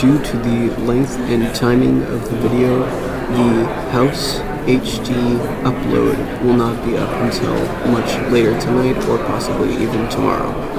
Due to the length and timing of the video, the House HD upload will not be up until much later tonight or possibly even tomorrow.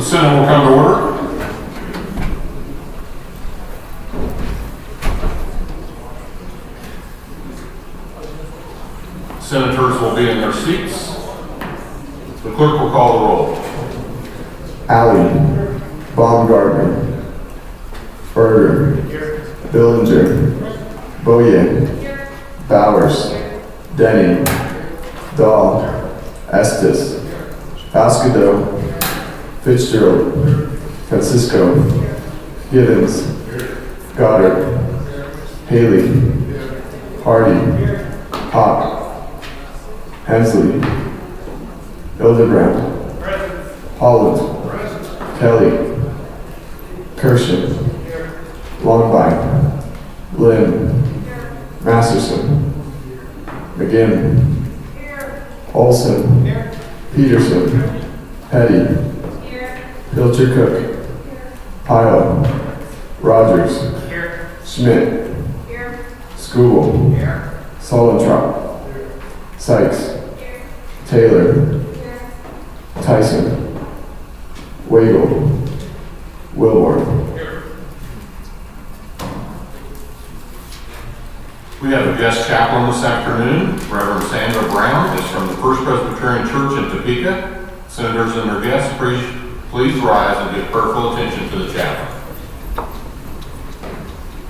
Senate will come to order. Senators will be in their seats. The clerk will call the roll. Alley, Baumgartner, Berger, Billinger, Boyer, Bowers, Denny, Dahl, Estes, Vascado, Fitzgerald, Francisco, Gibbons, Goddard, Haley, Hardy, Hawk, Hensley, Hildebrand, Holland, Kelly, Kirshen, Longbine, Lynn, Masterson, McGinn, Olson, Peterson, Petty, Pilcher Cook, Pyle, Rogers, Schmidt, Skubal, Solentrop, Sykes, Taylor, Tyson, Wagle, Wilborn. We have a guest chaplain this afternoon. Reverend Sandra Brown is from the First Presbyterian Church in Topeka. Senators and their guests, please rise and give prayerful attention to the chaplain.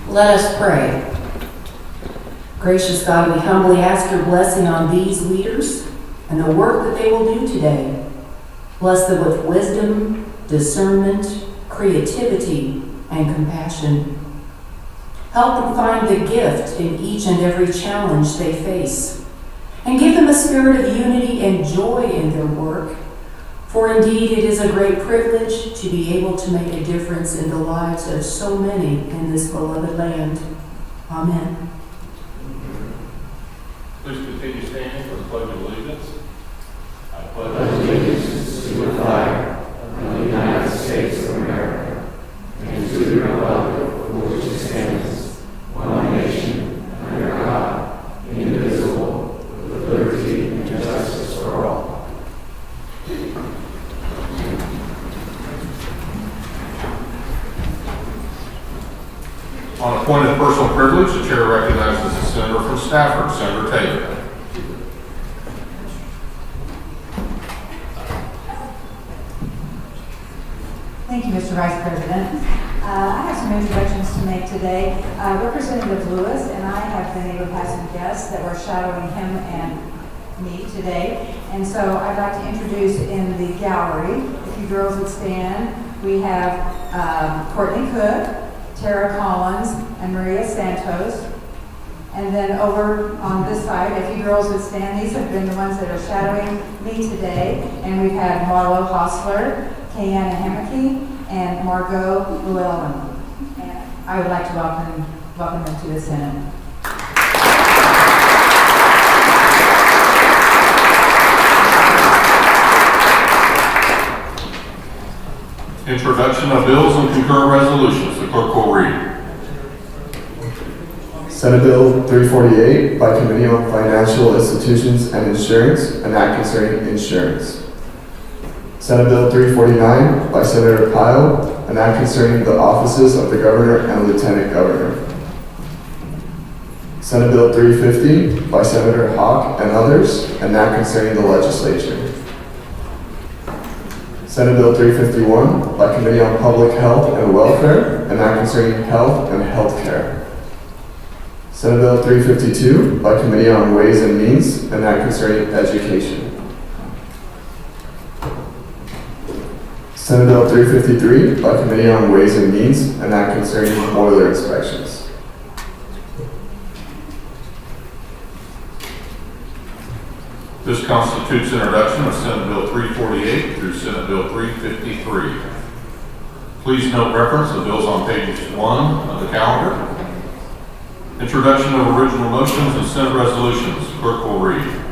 Let us pray. Gracious God, we humbly ask your blessing on these leaders and the work that they will do today. Bless them with wisdom, discernment, creativity, and compassion. Help them find the gift in each and every challenge they face, and give them a spirit of unity and joy in their work. For indeed, it is a great privilege to be able to make a difference in the lives of so many in this beloved land. Amen. Please continue standing for the Pledge of Allegiance. I pledge allegiance to the flag of the United States of America and to the republic for which it stands, one nation, under God, indivisible, with liberty and justice for all. On a point of personal privilege, the chair recognizes the senator from Stafford, Senator Taylor. Thank you, Mr. Vice President. I have some introductions to make today. Representative Lewis and I have been able to have some guests that were shadowing him and me today. And so I'd like to introduce in the gallery, if you girls would stand, we have Courtney Cook, Tara Collins, and Maria Santos. And then over on this side, if you girls would stand, these have been the ones that are shadowing me today. And we've had Marlo Hostler, Kayanna Hammocky, and Margot Llewellyn. And I would like to welcome welcome them to the Senate. Introduction of bills and concurrent resolutions. The clerk will read. Senate Bill 348 by Committee on Financial Institutions and Insurance, an act concerning insurance. Senate Bill 349 by Senator Pyle, an act concerning the offices of the Governor and Lieutenant Governor. Senate Bill 350 by Senator Hawk and others, an act concerning the Legislature. Senate Bill 351 by Committee on Public Health and Welfare, an act concerning health and health care. Senate Bill 352 by Committee on Ways and Means, an act concerning education. Senate Bill 353 by Committee on Ways and Means, an act concerning boiler inspections. This constitutes introduction of Senate Bill 348 through Senate Bill 353. Please note reference to bills on pages 1 of the calendar. Introduction of original motions and Senate resolutions. Clerk will read.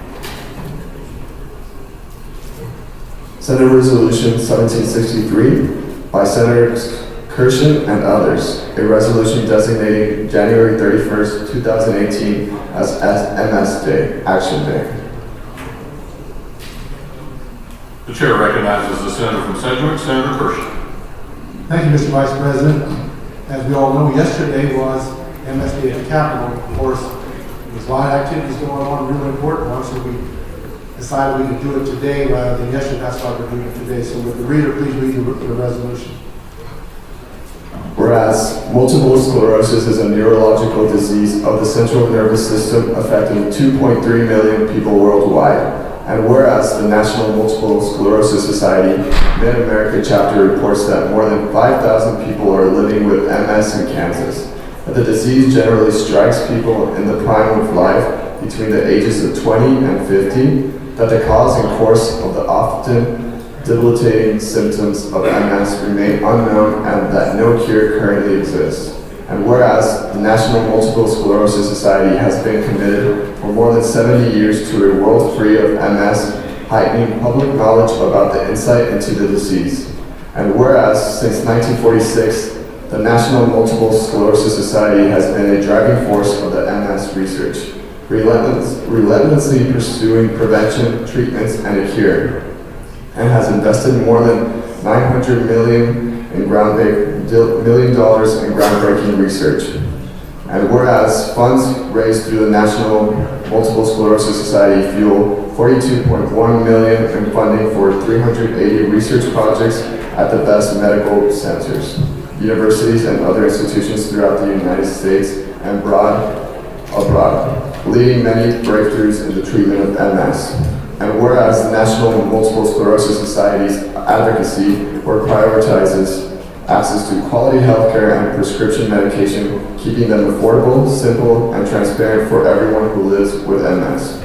Senate Resolution 1763 by Senators Kirshen and others, a resolution designating January 31st, 2018 as MS Day, Action Day. The chair recognizes the senator from Sedgwick, Senator Kirshen. Thank you, Mr. Vice President. As we all know, yesterday was MS Day at the Capitol. Of course, there's a lot of activities going on, really important ones, so we decided we could do it today rather than yesterday. That's why we're doing it today. So with the reader, please read the resolution. Whereas multiple sclerosis is a neurological disease of the central nervous system affecting 2.3 million people worldwide. And whereas the National Multiple Sclerosis Society Mid-America chapter reports that more than 5,000 people are living with MS in Kansas, that the disease generally strikes people in the prime of life between the ages of 20 and 50, that the cause and course of the often debilitating symptoms of MS remain unknown and that no cure currently exists. And whereas the National Multiple Sclerosis Society has been committed for more than 70 years to a world free of MS, heightening public knowledge about the insight into the disease. And whereas since 1946, the National Multiple Sclerosis Society has been a driving force of the MS research, relentlessly pursuing prevention, treatments, and a cure, and has invested more than $900 million in groundbreaking research. And whereas funds raised through the National Multiple Sclerosis Society fuel $42.1 million in funding for 380 research projects at the best medical centers, universities, and other institutions throughout the United States and abroad, leading many breakthroughs in the treatment of MS. And whereas the National Multiple Sclerosis Society's advocacy work prioritizes access to quality healthcare and prescription medication, keeping them affordable, simple, and transparent for everyone who lives with MS.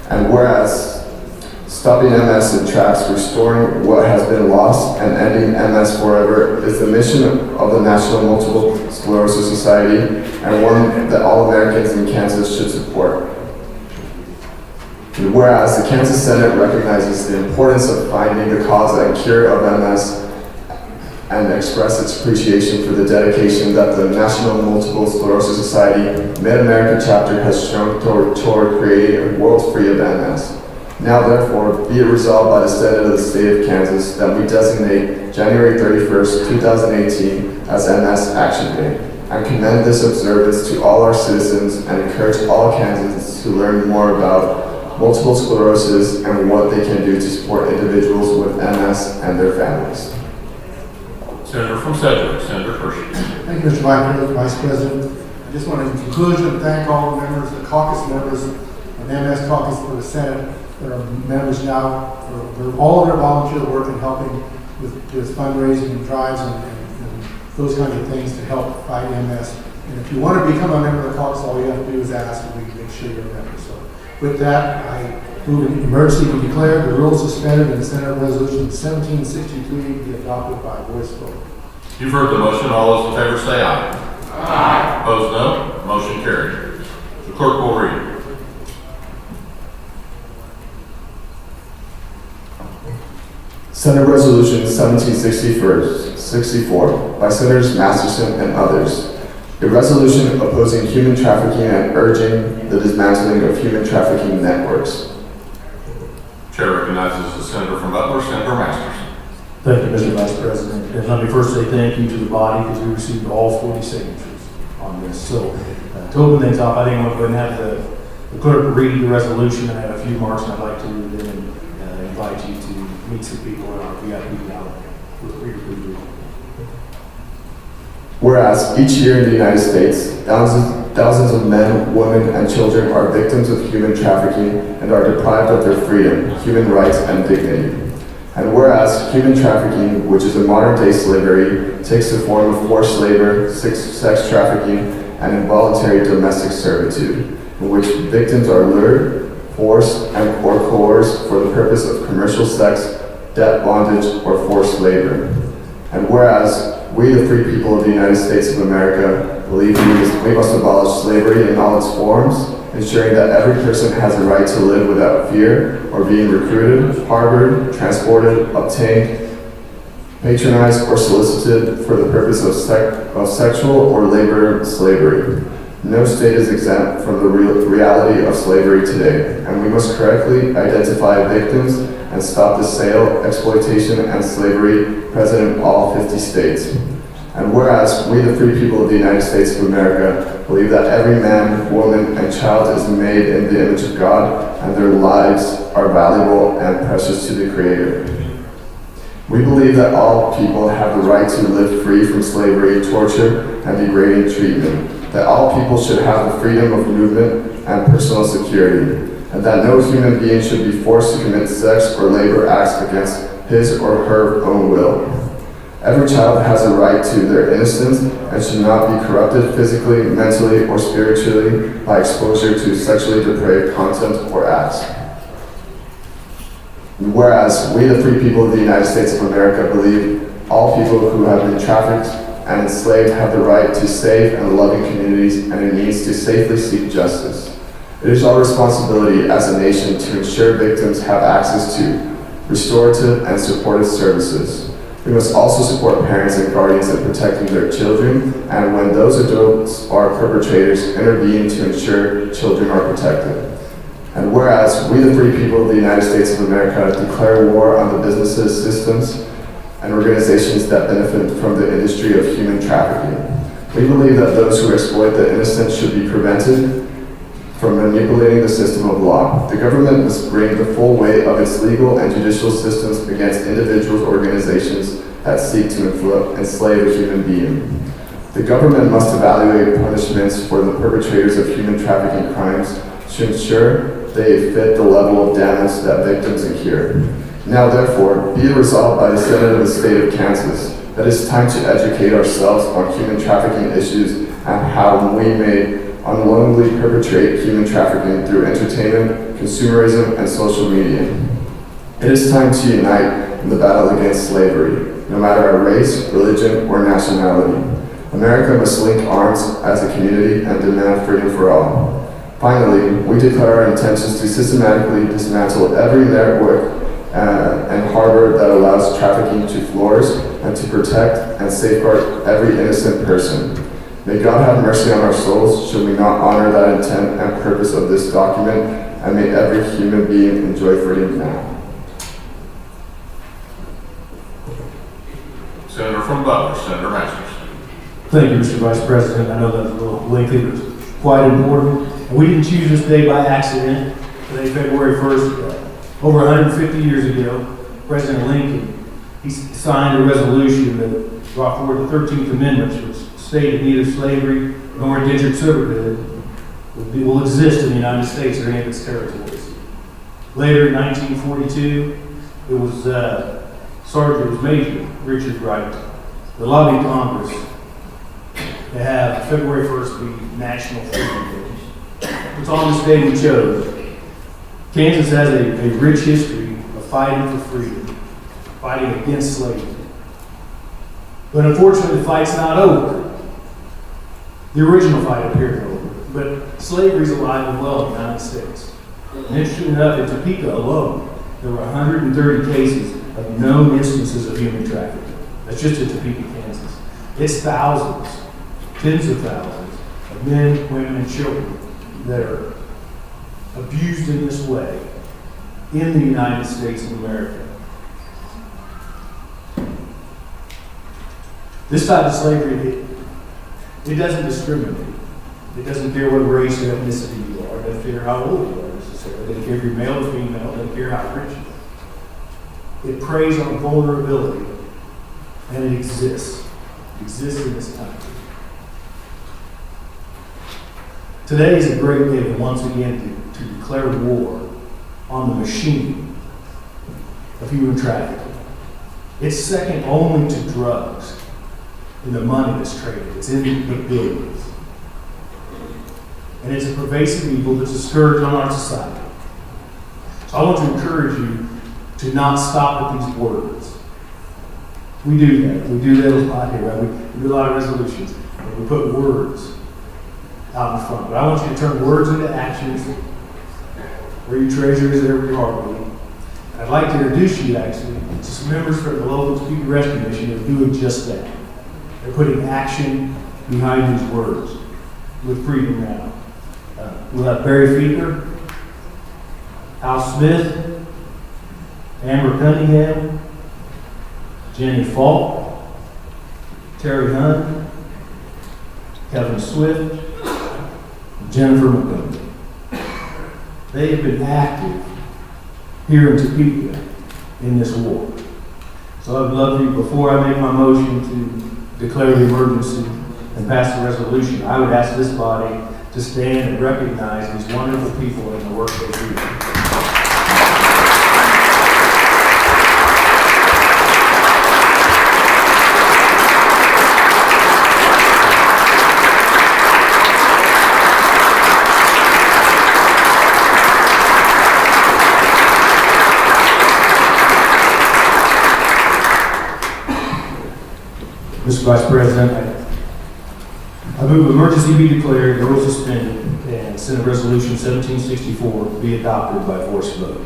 And whereas stopping MS in tracks, restoring what has been lost, and ending MS forever is the mission of the National Multiple Sclerosis Society, and one that all Americans in Kansas should support. And whereas the Kansas Senate recognizes the importance of finding the cause and cure of MS and express its appreciation for the dedication that the National Multiple Sclerosis Society Mid-America chapter has shown toward creating a world free of MS. Now therefore, be it resolved by the Senate of the State of Kansas that we designate January 31st, 2018 as MS Action Day, and commend this observance to all our citizens and encourage all Kansans to learn more about multiple sclerosis and what they can do to support individuals with MS and their families. Senator from Sedgwick, Senator Kirshen. Thank you, Mr. Vice President. I just want to, in conclusion, thank all the members, the caucus members of the MS caucus for the Senate that are members now for all of their volunteer work in helping with fundraising and drives and those kinds of things to help fight MS. And if you want to become a member of the caucus, all you have to do is ask, and we can make sure you're a member. So with that, I move an emergency be declared, the rules suspended, and the Senate Resolution 1763 be adopted by voice vote. You've heard the motion. All those in favor say aye. Aye. Opposed, no. Motion carried. The clerk will read. Senate Resolution 1764 by Senators Masterson and others. A resolution opposing human trafficking and urging the dismantling of human trafficking networks. Chair recognizes the senator from Butler, Senator Masterson. Thank you, Mr. Vice President. And let me first say thank you to the body because we received all 40 signatures on this. So to open things up, I think I'm going to go ahead and have the clerk read the resolution and have a few remarks, and I'd like to read it and invite you to meet some people in our VIP gallery. Whereas each year in the United States, thousands of men, women, and children are victims of human trafficking and are deprived of their freedom, human rights, and dignity. And whereas human trafficking, which is a modern-day slavery, takes the form of forced labor, sex trafficking, and involuntary domestic servitude, in which victims are lured, forced, and or coerced for the purpose of commercial sex, debt bondage, or forced labor. And whereas we, the free people of the United States of America, believe we must abolish slavery in all its forms, ensuring that every person has a right to live without fear or being recruited, harbored, transported, obtained, patronized, or solicited for the purpose of sexual or labor slavery. No state is exempt from the reality of slavery today, and we must correctly identify victims and stop the sale, exploitation, and slavery present in all 50 states. And whereas we, the free people of the United States of America, believe that every man, woman, and child is made in the image of God, and their lives are valuable and precious to the Creator. We believe that all people have the right to live free from slavery, torture, and degrading treatment, that all people should have the freedom of movement and personal security, and that no human being should be forced to commit sex or labor acts against his or her own will. Every child has a right to their innocence and should not be corrupted physically, mentally, or spiritually by exposure to sexually depraved content or acts. Whereas we, the free people of the United States of America, believe all people who have been trafficked and enslaved have the right to safe and loving communities and a means to safely seek justice. It is our responsibility as a nation to ensure victims have access to restorative and supportive services. We must also support parents and guardians in protecting their children, and when those adults are perpetrators, intervene to ensure children are protected. And whereas we, the free people of the United States of America, declare war on the businesses, systems, and organizations that benefit from the industry of human trafficking, we believe that those who exploit the innocent should be prevented from manipulating the system of law. The government must bring the full weight of its legal and judicial systems against individuals or organizations that seek to enslave a human being. The government must evaluate punishments for the perpetrators of human trafficking crimes to ensure they fit the level of damage that victims incur. Now therefore, be it resolved by the Senate of the State of Kansas that it's time to educate ourselves on human trafficking issues and how we may unwillingly perpetrate human trafficking through entertainment, consumerism, and social media. It is time to unite in the battle against slavery, no matter our race, religion, or nationality. America must link arms as a community and demand freedom for all. Finally, we declare our intentions to systematically dismantle every network and harbor that allows trafficking to flourish and to protect and safeguard every innocent person. May God have mercy on our souls should we not honor that intent and purpose of this document, and may every human being enjoy freedom now. Senator from Butler, Senator Masterson. Thank you, Mr. Vice President. I know that's a little lengthy, but it's quite important. And we didn't choose this day by accident. Today, February 1st, over 150 years ago, President Lincoln, he signed a resolution that brought forward the 13th Amendment, which stated neither slavery nor indentured servitude will exist in the United States or any of its territories. Later, in 1942, it was Major Richard Wright that lobbied Congress to have February 1st be National Freedom Day. It's on this day we chose. Kansas has a rich history of fighting for freedom, fighting against slavery. But unfortunately, the fight's not over. The original fight appeared over, but slavery is alive and well in the United States. And interestingly enough, in Topeka alone, there were 130 cases of known instances of human trafficking. That's just in Topeka, Kansas. It's thousands, tens of thousands of men, women, and children that are abused in this way in the United States of America. This type of slavery, it doesn't discriminate. It doesn't care what race or ethnicity you are. It doesn't care how old you are necessarily. It doesn't care if you're male or female. It doesn't care how rich you are. It preys on vulnerability, and it exists. It exists in this country. Today is a great day once again to declare war on the machine of human trafficking. It's second only to drugs in the money that's traded. It's in the billions. And it's a pervasive evil that's a scourge on our society. So I want to encourage you to not stop at these words. We do that. We do that a lot here, right? We do a lot of resolutions. And we put words out in front. But I want you to turn words into actions. Where your treasure is, there your heart will be. I'd like to introduce you actually to some members from the local Topeka Rescue Mission who are doing just that. They're putting action behind these words with freedom now. We'll have Barry Feeker, Al Smith, Amber Cunningham, Jenny Falk, Terry Hunt, Kevin Swift, Jennifer McGovern. They have been active here in Topeka in this war. So I'd love you, before I make my motion to declare the emergency and pass the resolution, I would ask this body to stand and recognize these wonderful people and the work they do. Mr. Vice President, I move emergency be declared, the rules suspended, and Senate Resolution 1764 be adopted by voice vote.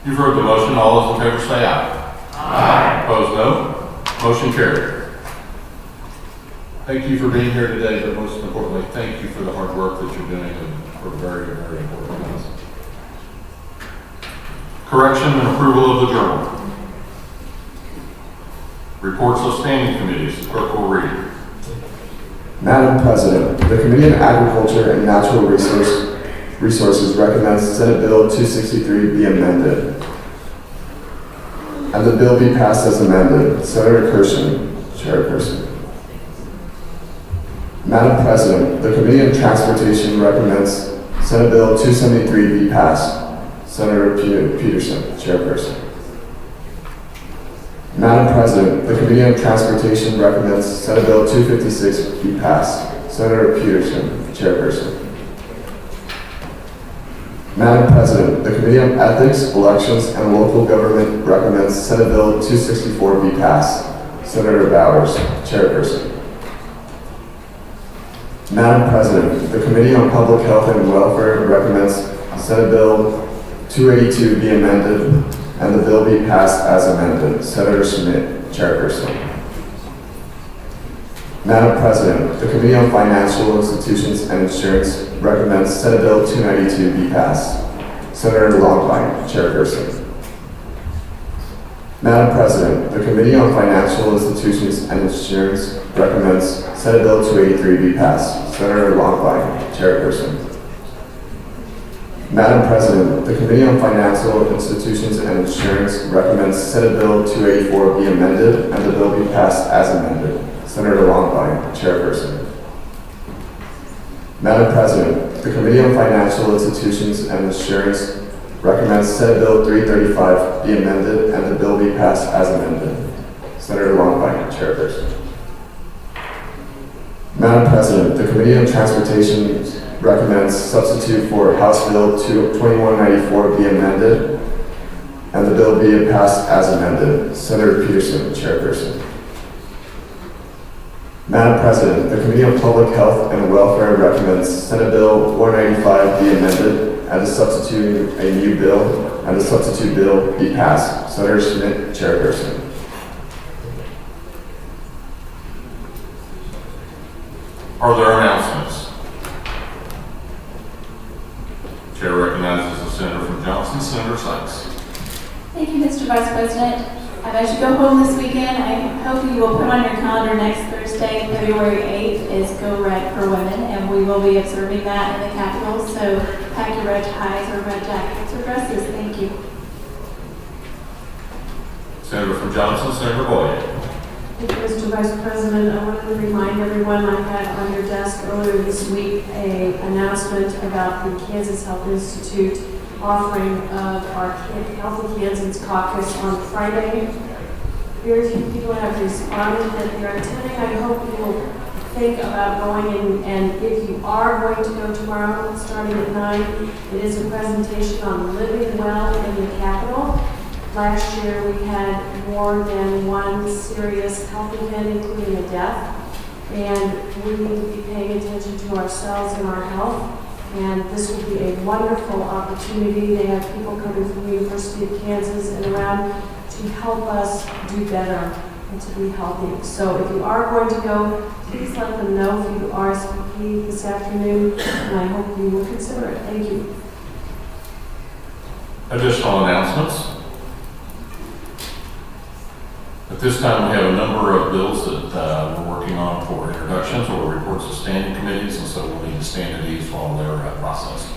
You've heard the motion. All those in favor say aye. Aye. Opposed, no. Motion carried. Thank you for being here today, but most importantly, thank you for the hard work that you're doing and for very, very important things. Correction and approval of the journal. Reports of standing committees. The clerk will read. Madam President, the Committee on Agriculture and Natural Resources recommends Senate Bill 263 be amended, and the bill be passed as amended. Senator Kirshen, Chairperson. Madam President, the Committee on Transportation recommends Senate Bill 273 be passed. Senator Peterson, Chairperson. Madam President, the Committee on Transportation recommends Senate Bill 256 be passed. Senator Peterson, Chairperson. Madam President, the Committee on Ethics, Elections, and Local Government recommends Senate Bill 264 be passed. Senator Bowers, Chairperson. Madam President, the Committee on Public Health and Welfare recommends Senate Bill 282 be amended and the bill be passed as amended. Senator Schmidt, Chairperson. Madam President, the Committee on Financial Institutions and Insurance recommends Senate Bill 292 be passed. Senator Longvine, Chairperson. Madam President, the Committee on Financial Institutions and Insurance recommends Senate Bill 283 be passed. Senator Longvine, Chairperson. Madam President, the Committee on Financial Institutions and Insurance recommends Senate Bill 284 be amended and the bill be passed as amended. Senator Longvine, Chairperson. Madam President, the Committee on Financial Institutions and Insurance recommends Senate Bill 335 be amended and the bill be passed as amended. Senator Longvine, Chairperson. Madam President, the Committee on Transportation recommends substitute for House Bill 2194 be amended and the bill be passed as amended. Senator Peterson, Chairperson. Madam President, the Committee on Public Health and Welfare recommends Senate Bill 195 be amended and substituting a new bill and the substitute bill be passed. Senator Schmidt, chairperson. Are there announcements? Chair recognizes the senator from Johnson, Senator Sykes. Thank you, Mr. Vice President. As you go home this weekend, I hope you will put on your calendar next Thursday, February 8th, is Go Red for Women, and we will be observing that in the Capitol. So pack your red ties or red jackets or dresses. Thank you. Senator from Johnson, Senator Boyd. Thank you, Mr. Vice President. I wanted to remind everyone I had on your desk earlier this week an announcement about the Kansas Health Institute offering of our Healthy Kansas Caucus on Friday. Very few people have responded that they're attending. I hope you will think about going in, and if you are going to go tomorrow, starting at 9, it is a presentation on living well in the Capitol. Last year we had more than one serious health event, including a death, and we need to be paying attention to ourselves and our health. And this will be a wonderful opportunity. They have people coming from the University of Kansas and around to help us do better and to be healthy. So if you are going to go, please let them know if you RSVP this afternoon, and I hope you will consider it. Thank you. Additional announcements. At this time, we have a number of bills that we're working on for introductions or reports to standing committees, and so we'll need to stand at ease while they're processed.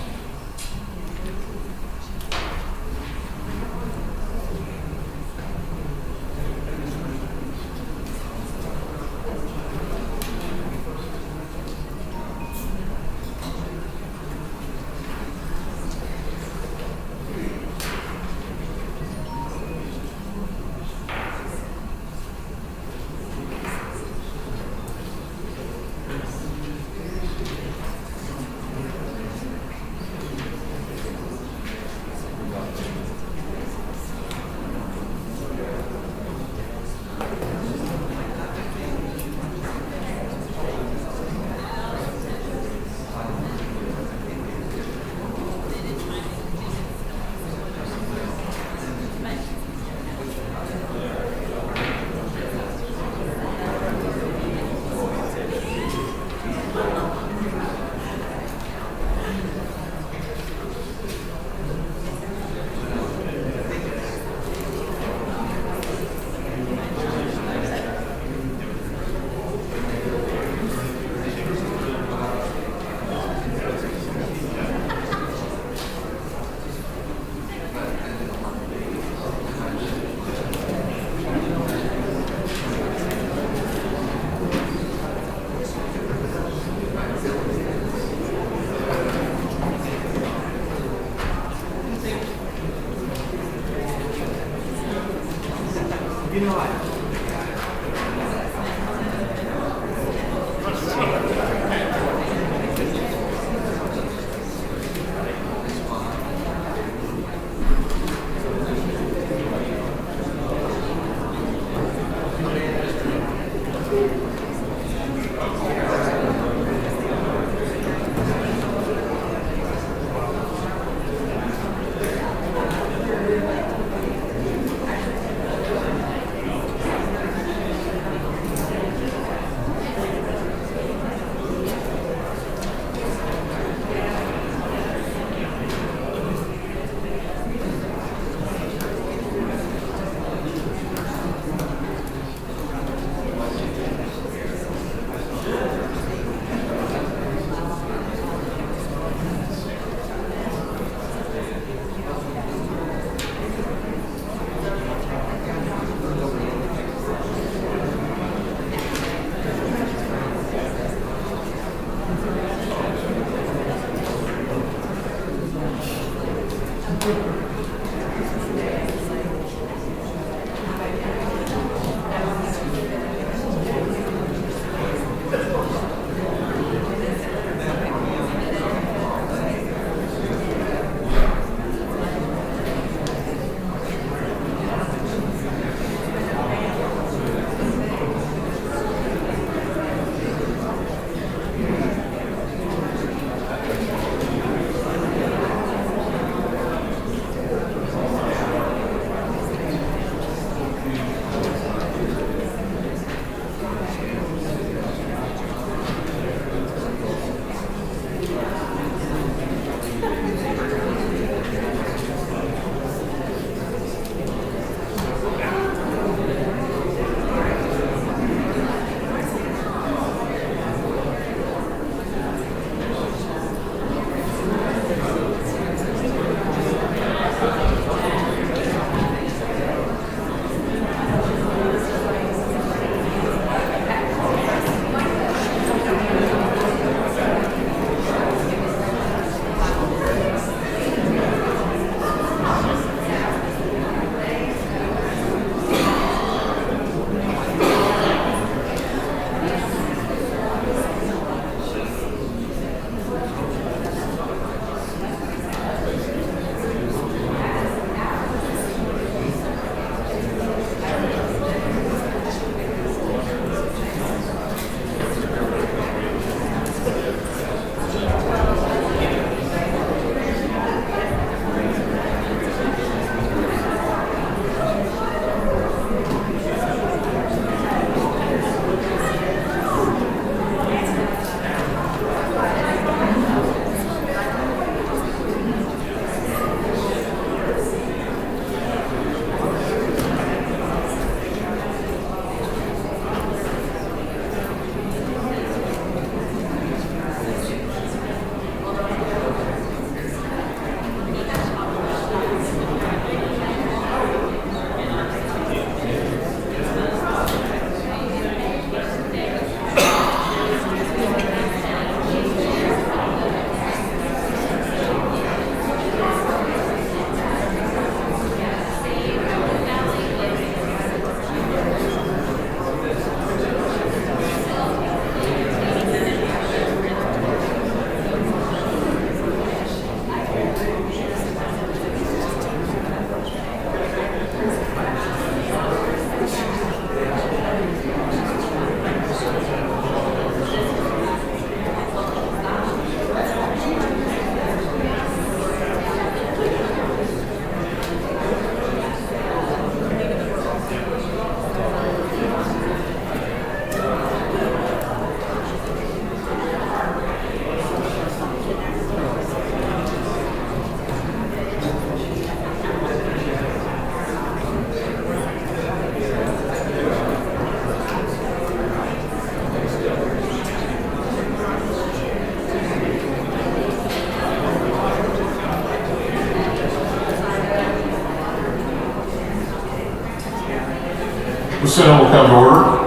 Senate will come to order.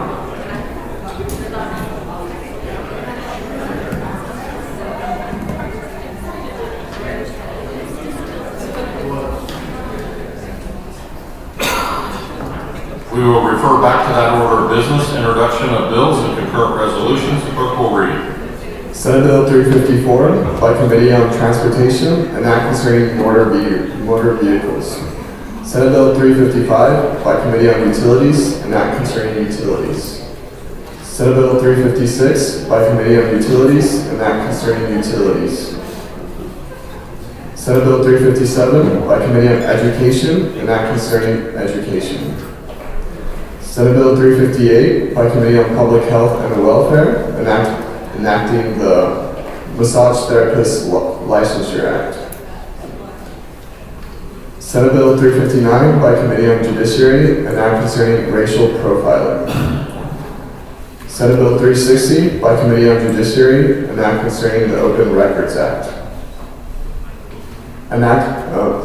We will refer back to that order of business, introduction of bills and concurrent resolutions. The clerk will read. Senate Bill 354 by Committee on Transportation, an act concerning motor vehicles. Senate Bill 355 by Committee on Utilities, an act concerning utilities. Senate Bill 356 by Committee on Utilities, an act concerning utilities. Senate Bill 357 by Committee on Education, an act concerning education. Senate Bill 358 by Committee on Public Health and Welfare, an act enacting the Massage Therapist Licensure Act. Senate Bill 359 by Committee on Judiciary, an act concerning racial profiling. Senate Bill 360 by Committee on Judiciary, an act concerning the Open Records Act.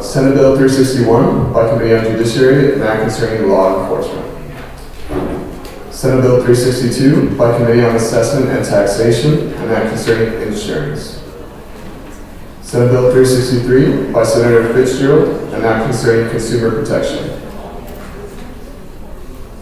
Senate Bill 361 by Committee on Judiciary, an act concerning law enforcement. Senate Bill 362 by Committee on Assessment and Taxation, an act concerning insurance. Senate Bill 363 by Senator Fitzgerald, an act concerning consumer protection.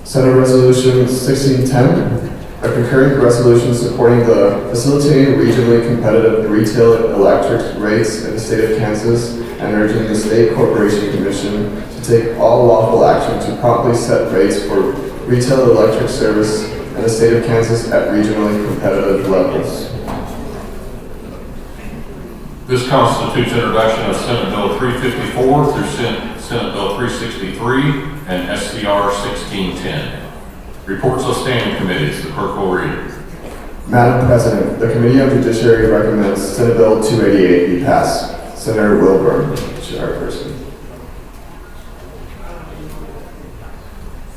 Senate Resolution 1610, a concurring resolution supporting the facilitating regionally competitive retail electric rates in the state of Kansas and urging the State Corporation Commission to take all lawful action to promptly set rates for retail electric service in the state of Kansas at regionally competitive levels. This constitutes introduction of Senate Bill 354 through Senate Bill 363 and SCR 1610. Reports of standing committees. The clerk will read. Madam President, the Committee on Judiciary recommends Senate Bill 288 be passed. Senator Wilburn, chairperson.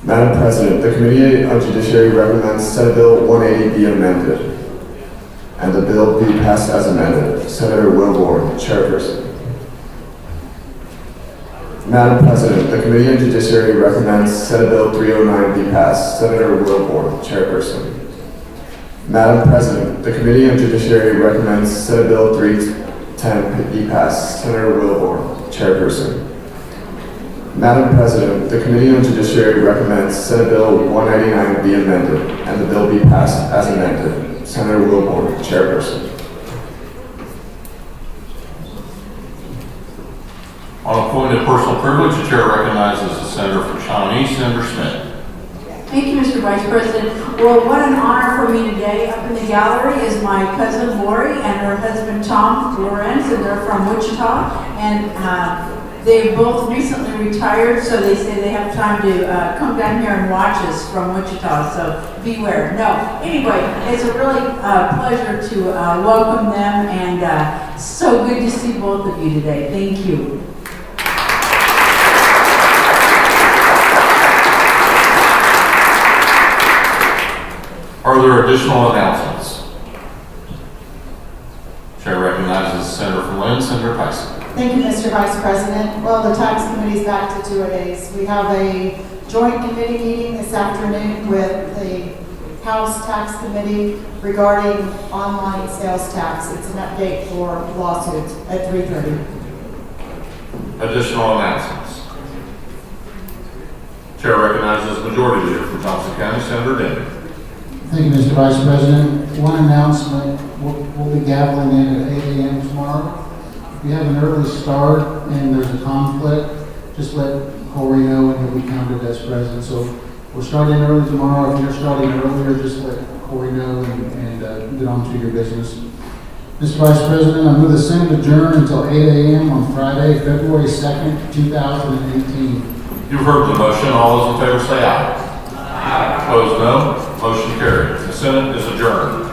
Madam President, the Committee on Judiciary recommends Senate Bill 180 be amended and the bill be passed as amended. Senator Wilburn, chairperson. Madam President, the Committee on Judiciary recommends Senate Bill 309 be passed. Senator Wilburn, chairperson. Madam President, the Committee on Judiciary recommends Senate Bill 310 be passed. Senator Wilburn, chairperson. Madam President, the Committee on Judiciary recommends Senate Bill 199 be amended and the bill be passed as amended. Senator Wilburn, chairperson. On a point of personal privilege, the chair recognizes the senator from Shawnee, Senator Smith. Thank you, Mr. Vice President. Well, what an honor for me today. Up in the gallery is my cousin Lori and her husband Tom Lorenz, and they're from Wichita. And they both recently retired, so they say they have time to come down here and watch us from Wichita, so beware. No, anyway, it's a really pleasure to welcome them, and so good to see both of you today. Thank you. Are there additional announcements? Chair recognizes the senator from Lynn, Senator Tyson. Thank you, Mr. Vice President. Well, the tax committee is back to two-a-days. We have a joint committee meeting this afternoon with the House Tax Committee regarding online sales tax. It's an update for lawsuits at 3:30. Additional announcements. Chair recognizes Majority Leader from Johnson County, Senator Denny. Thank you, Mr. Vice President. One announcement, we'll be gaveling in at 8 a.m. tomorrow. If you have an early start and there's a conflict, just let Corey know and he'll be counted as president. So we're starting early tomorrow. If you're starting earlier, just let Corey know and get on to your business. Mr. Vice President, I move the Senate adjourn until 8 a.m. on Friday, February 2nd, 2018. You've heard the motion. All those in favor say aye. Aye. Opposed, no. Motion carried. The Senate is adjourned.